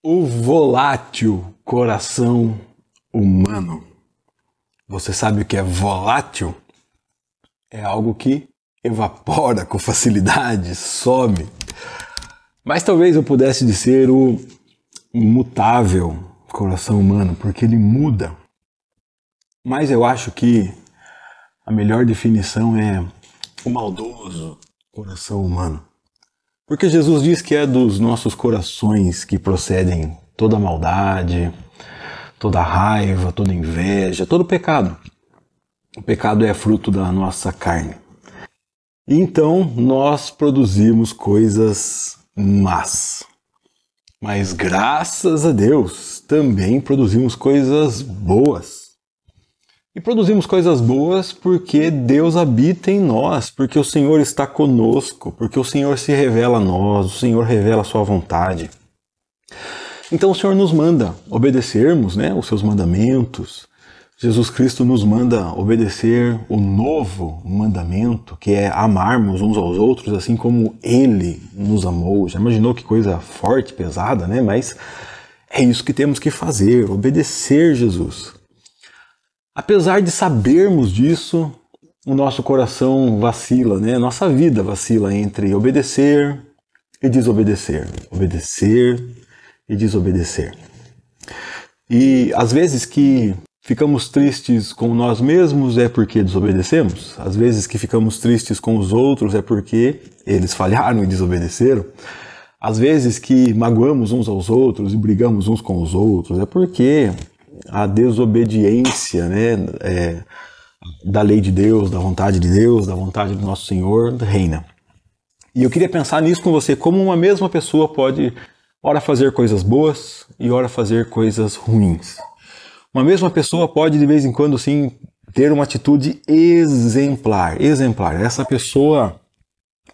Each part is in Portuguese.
O volátil coração humano. Você sabe o que é volátil? É algo que evapora com facilidade, some. Mas talvez eu pudesse dizer o mutável coração humano, porque ele muda. Mas eu acho que a melhor definição é o maldoso coração humano. Porque Jesus diz que é dos nossos corações que procedem toda maldade, toda raiva, toda inveja, todo pecado. O pecado é fruto da nossa carne. E então nós produzimos coisas más. Mas graças a Deus também produzimos coisas boas. E produzimos coisas boas porque Deus habita em nós, porque o Senhor está conosco, porque o Senhor se revela a nós, o Senhor revela a sua vontade. Então o Senhor nos manda obedecermos, os seus mandamentos. Jesus Cristo nos manda obedecer o novo mandamento, que é amarmos uns aos outros, assim como Ele nos amou. Já imaginou que coisa forte, pesada, né? Mas é isso que temos que fazer, obedecer Jesus. Apesar de sabermos disso, o nosso coração vacila, Nossa vida vacila entre obedecer e desobedecer. Obedecer e desobedecer. E às vezes que ficamos tristes com nós mesmos é porque desobedecemos. Às vezes que ficamos tristes com os outros é porque eles falharam e desobedeceram. Às vezes que magoamos uns aos outros e brigamos uns com os outros é porque a desobediência da lei de Deus, da vontade de Deus, da vontade do nosso Senhor reina. E eu queria pensar nisso com você, como uma mesma pessoa pode ora fazer coisas boas e ora fazer coisas ruins. Uma mesma pessoa pode de vez em quando sim ter uma atitude exemplar. Essa pessoa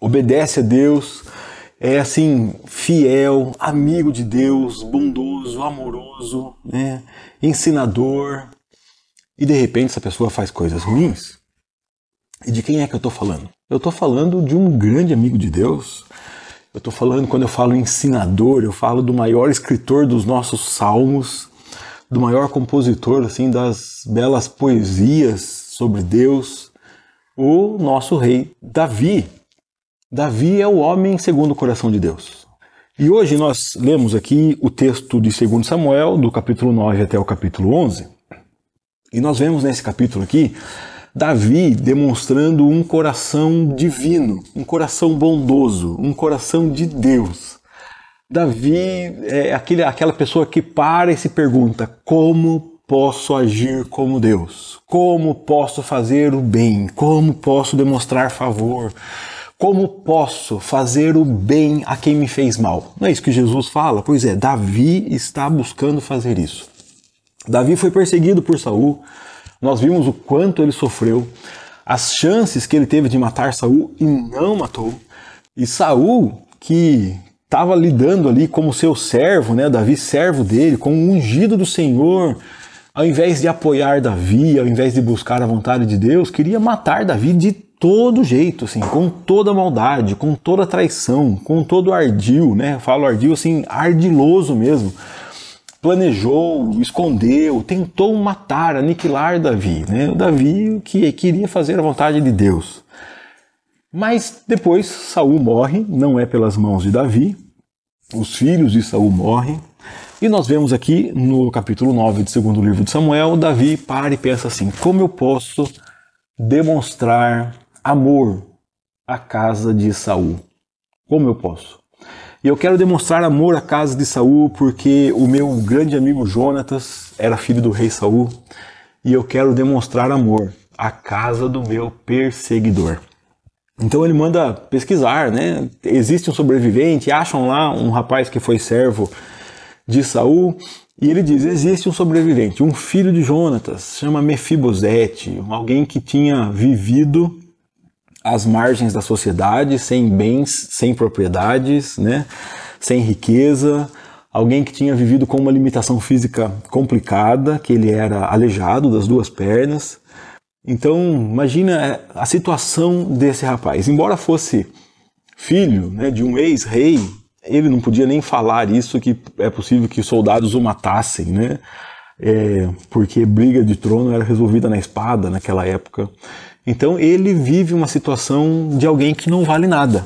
obedece a Deus, é assim, fiel, amigo de Deus, bondoso, amoroso, ensinador. E de repente essa pessoa faz coisas ruins. E de quem é que eu estou falando? Eu estou falando de um grande amigo de Deus. Eu estou falando, quando eu falo ensinador, eu falo do maior escritor dos nossos salmos, do maior compositor assim, das belas poesias sobre Deus, o nosso rei Davi. Davi é o homem segundo o coração de Deus. E hoje nós lemos aqui o texto de 2 Samuel, do capítulo 9 até o capítulo 11. E nós vemos nesse capítulo aqui, Davi demonstrando um coração divino, um coração bondoso, um coração de Deus. Davi é aquela pessoa que para e se pergunta: como posso agir como Deus? Como posso fazer o bem? Como posso demonstrar favor? Como posso fazer o bem a quem me fez mal? Não é isso que Jesus fala? Pois é, Davi está buscando fazer isso. Davi foi perseguido por Saul. Nós vimos o quanto ele sofreu, as chances que ele teve de matar Saul e não matou. E Saul, que estava lidando ali como seu servo, Davi servo dele, como um ungido do Senhor, ao invés de apoiar Davi, ao invés de buscar a vontade de Deus, queria matar Davi de todo jeito, assim, com toda maldade, com toda traição, com todo ardil, Eu falo ardil assim, ardiloso mesmo. Planejou, escondeu, tentou matar, aniquilar Davi, O Davi que queria fazer a vontade de Deus. Mas depois Saul morre, não é pelas mãos de Davi, os filhos de Saul morrem, e nós vemos aqui no capítulo 9 do segundo livro de Samuel, Davi para e pensa assim: como eu posso demonstrar amor à casa de Saul? Como eu posso? E eu quero demonstrar amor à casa de Saul porque o meu grande amigo Jonatas era filho do rei Saul, e eu quero demonstrar amor à casa do meu perseguidor. Então ele manda pesquisar, Existe um sobrevivente, acham lá um rapaz que foi servo de Saul, e ele diz: existe um sobrevivente, um filho de Jonatas, chama Mefibosete, alguém que tinha vivido às margens da sociedade, sem bens, sem propriedades, sem riqueza, alguém que tinha vivido com uma limitação física complicada, que ele era aleijado das duas pernas. Então, imagina a situação desse rapaz. Embora fosse filho de um ex-rei, ele não podia nem falar isso, que é possível que os soldados o matassem, né? Porque briga de trono era resolvida na espada naquela época. Então ele vive uma situação de alguém que não vale nada.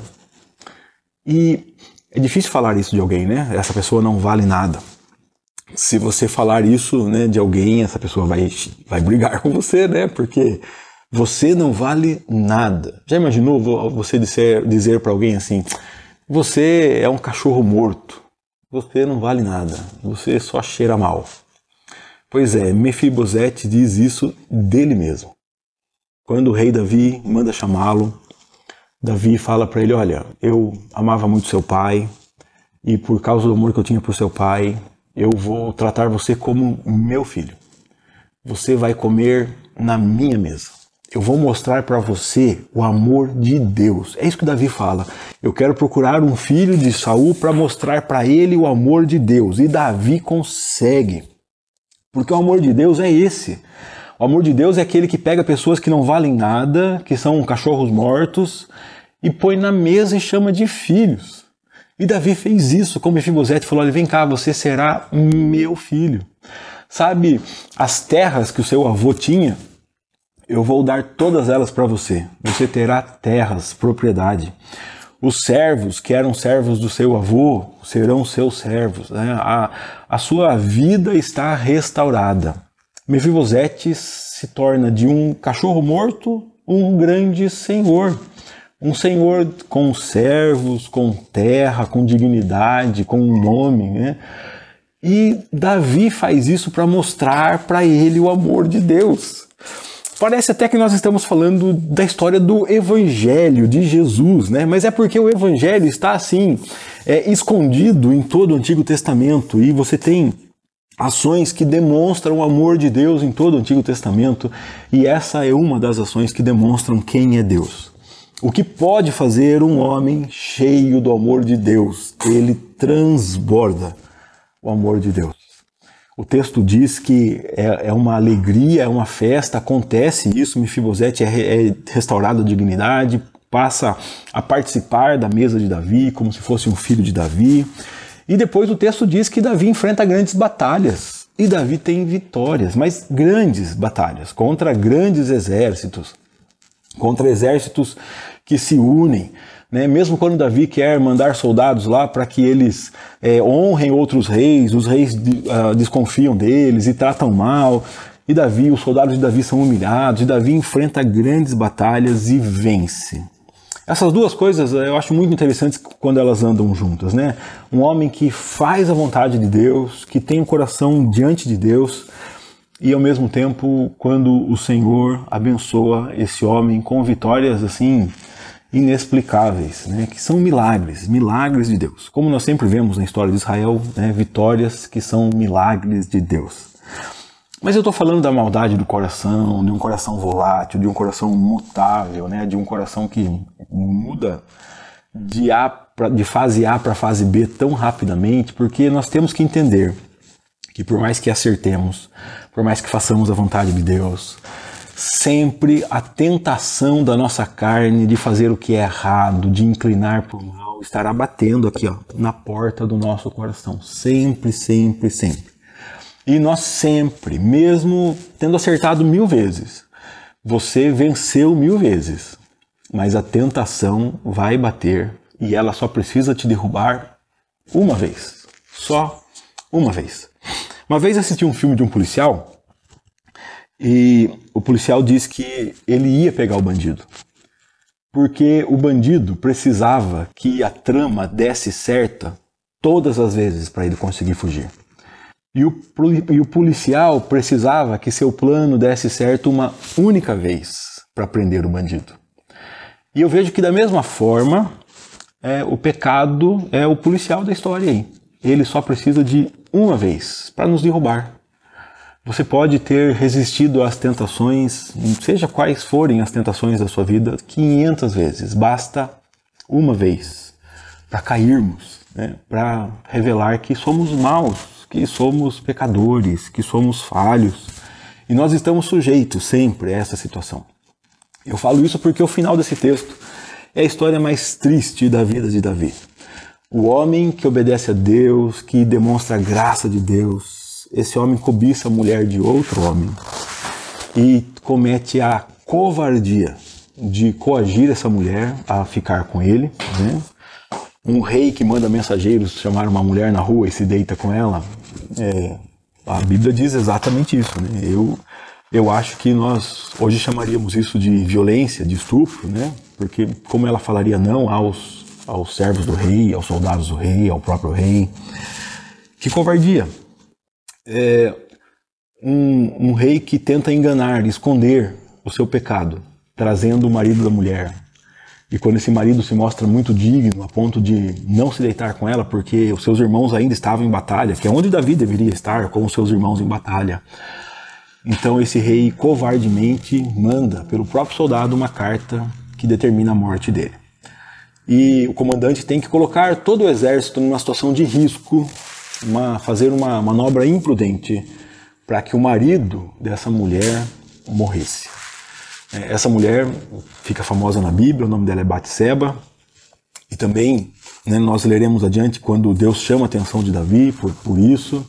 E é difícil falar isso de alguém, né? Essa pessoa não vale nada. Se você falar isso, né, de alguém, essa pessoa vai brigar com você, né? Porque você não vale nada. Já imaginou você dizer para alguém assim: você é um cachorro morto, você não vale nada, você só cheira mal. Pois é, Mefibosete diz isso dele mesmo. Quando o rei Davi manda chamá-lo, Davi fala para ele: olha, eu amava muito seu pai, e por causa do amor que eu tinha por seu pai, eu vou tratar você como meu filho. Você vai comer na minha mesa. Eu vou mostrar para você o amor de Deus. É isso que Davi fala. Eu quero procurar um filho de Saul para mostrar para ele o amor de Deus. E Davi consegue. Porque o amor de Deus é esse. O amor de Deus é aquele que pega pessoas que não valem nada, que são cachorros mortos, e põe na mesa e chama de filhos. E Davi fez isso, como Mefibosete falou: vem cá, você será meu filho. Sabe, as terras que o seu avô tinha, eu vou dar todas elas para você. Você terá terras, propriedade. Os servos que eram servos do seu avô serão seus servos. Né? A sua vida está restaurada. Mefibosete se torna de um cachorro morto um grande senhor. Um senhor com servos, com terra, com dignidade, com um nome, né? E Davi faz isso para mostrar para ele o amor de Deus. Parece até que nós estamos falando da história do Evangelho de Jesus, né? Mas é porque o Evangelho está assim, escondido em todo o Antigo Testamento, e você tem ações que demonstram o amor de Deus em todo o Antigo Testamento, e essa é uma das ações que demonstram quem é Deus. O que pode fazer um homem cheio do amor de Deus? Ele transborda o amor de Deus. O texto diz que é uma alegria, é uma festa, acontece isso, Mefibosete é restaurado a dignidade, passa a participar da mesa de Davi, como se fosse um filho de Davi. E depois o texto diz que Davi enfrenta grandes batalhas. E Davi tem vitórias, mas grandes batalhas, contra grandes exércitos, contra exércitos que se unem. Né? Mesmo quando Davi quer mandar soldados lá para que eles honrem outros reis, os reis desconfiam deles e tratam mal. E Davi, os soldados de Davi são humilhados, e Davi enfrenta grandes batalhas e vence. Essas duas coisas eu acho muito interessantes quando elas andam juntas, né? Um homem que faz a vontade de Deus, que tem o coração diante de Deus, e ao mesmo tempo quando o Senhor abençoa esse homem com vitórias assim inexplicáveis, né? Que são milagres, milagres de Deus. Como nós sempre vemos na história de Israel, né? Vitórias que são milagres de Deus. Mas eu estou falando da maldade do coração, de um coração volátil, de um coração mutável, né? De um coração que muda de fase A para fase B tão rapidamente, porque nós temos que entender que por mais que acertemos, por mais que façamos a vontade de Deus, sempre a tentação da nossa carne de fazer o que é errado, de inclinar para o mal, estará batendo aqui, ó, na porta do nosso coração. Sempre, sempre, sempre. E nós sempre, mesmo tendo acertado 1000 vezes, você venceu 1000 vezes, mas a tentação vai bater e ela só precisa te derrubar uma vez. Só uma vez. Uma vez assisti um filme de um policial e o policial disse que ele ia pegar o bandido, porque o bandido precisava que a trama desse certa todas as vezes para ele conseguir fugir. E o policial precisava que seu plano desse certo uma única vez para prender o bandido. E eu vejo que da mesma forma, o pecado é o policial da história aí. Ele só precisa de uma vez para nos derrubar. Você pode ter resistido às tentações, seja quais forem as tentações da sua vida, 500 vezes. Basta uma vez para cairmos, né? Para revelar que somos maus, que somos pecadores, que somos falhos, e nós estamos sujeitos sempre a essa situação. Eu falo isso porque o final desse texto é a história mais triste da vida de Davi. O homem que obedece a Deus, que demonstra a graça de Deus, esse homem cobiça a mulher de outro homem e comete a covardia de coagir essa mulher a ficar com ele, né? Um rei que manda mensageiros chamar uma mulher na rua e se deita com ela, a Bíblia diz exatamente isso, né? Eu acho que nós hoje chamaríamos isso de violência, de estupro, né? Porque como ela falaria não aos servos do rei, aos soldados do rei, ao próprio rei? Que covardia! Um rei que tenta enganar, esconder o seu pecado, trazendo o marido da mulher. E quando esse marido se mostra muito digno, a ponto de não se deitar com ela, porque os seus irmãos ainda estavam em batalha, que é onde Davi deveria estar, com os seus irmãos em batalha. Então esse rei covardemente manda, pelo próprio soldado, uma carta que determina a morte dele. E o comandante tem que colocar todo o exército numa situação de risco, fazer uma manobra imprudente, para que o marido dessa mulher morresse. Essa mulher fica famosa na Bíblia, o nome dela é Batseba, e também, né, nós leremos adiante quando Deus chama a atenção de Davi por isso,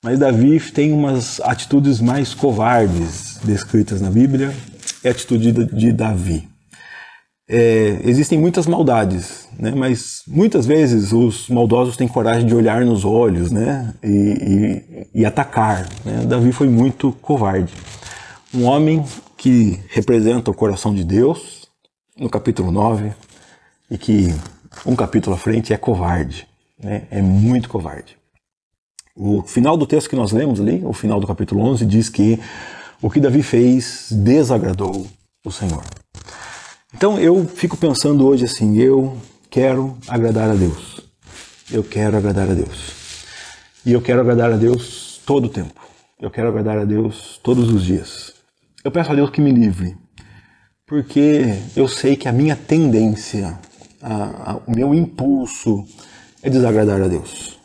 mas Davi tem umas atitudes mais covardes descritas na Bíblia, é a atitude de Davi. Existem muitas maldades, né, mas muitas vezes os maldosos têm coragem de olhar nos olhos, né, e atacar. Né? Davi foi muito covarde. Um homem que representa o coração de Deus, no capítulo 9, e que um capítulo à frente é covarde, né? É muito covarde. O final do texto que nós lemos ali, o final do capítulo 11, diz que o que Davi fez desagradou o Senhor. Então eu fico pensando hoje assim, eu quero agradar a Deus. Eu quero agradar a Deus. E eu quero agradar a Deus todo o tempo. Eu quero agradar a Deus todos os dias. Eu peço a Deus que me livre, porque eu sei que a minha tendência, o meu impulso é desagradar a Deus.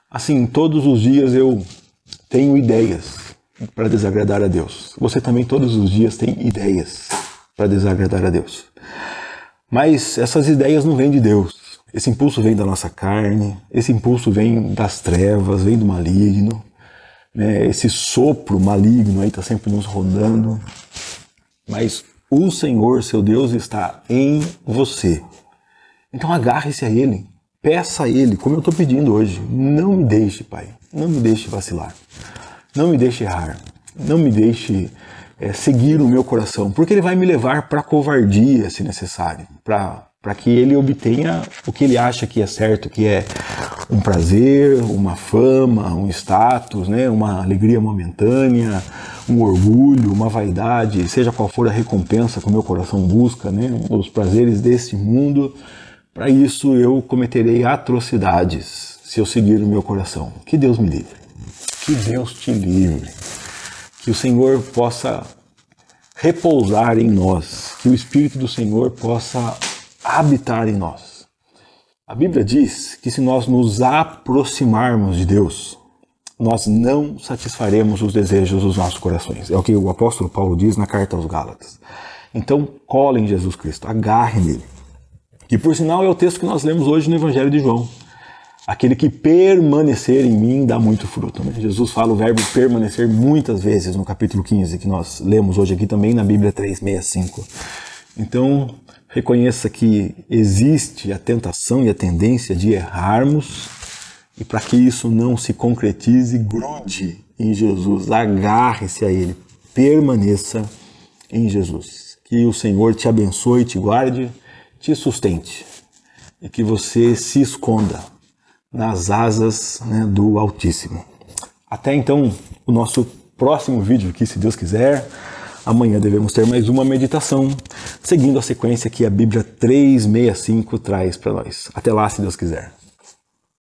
Assim, todos os dias eu tenho ideias para desagradar a Deus. Você também todos os dias tem ideias para desagradar a Deus. Mas essas ideias não vêm de Deus. Esse impulso vem da nossa carne, esse impulso vem das trevas, vem do maligno. Esse sopro maligno aí está sempre nos rondando, mas o Senhor, seu Deus, está em você. Então agarre-se a Ele, peça a Ele, como eu estou pedindo hoje. Não me deixe, Pai, não me deixe vacilar, não me deixe errar, não me deixe seguir o meu coração, porque Ele vai me levar para a covardia, se necessário, para que Ele obtenha o que Ele acha que é certo, que é um prazer, uma fama, um status, né? Uma alegria momentânea, um orgulho, uma vaidade, seja qual for a recompensa que o meu coração busca, né? Os prazeres deste mundo. Para isso eu cometerei atrocidades se eu seguir o meu coração. Que Deus me livre. Que Deus te livre. Que o Senhor possa repousar em nós. Que o Espírito do Senhor possa habitar em nós. A Bíblia diz que se nós nos aproximarmos de Deus, nós não satisfaremos os desejos dos nossos corações. É o que o apóstolo Paulo diz na carta aos Gálatas. Então, cola em Jesus Cristo, agarre nele. Que por sinal é o texto que nós lemos hoje no Evangelho de João. Aquele que permanecer em mim dá muito fruto. Né? Jesus fala o verbo permanecer muitas vezes no capítulo 15, que nós lemos hoje aqui também na Bíblia 365. Então, reconheça que existe a tentação e a tendência de errarmos, e para que isso não se concretize, grude em Jesus, agarre-se a Ele, permaneça em Jesus. Que o Senhor te abençoe, te guarde, te sustente, e que você se esconda nas asas, né, do Altíssimo. Até então, o nosso próximo vídeo aqui, se Deus quiser. Amanhã devemos ter mais uma meditação, seguindo a sequência que a Bíblia 365 traz para nós. Até lá, se Deus quiser.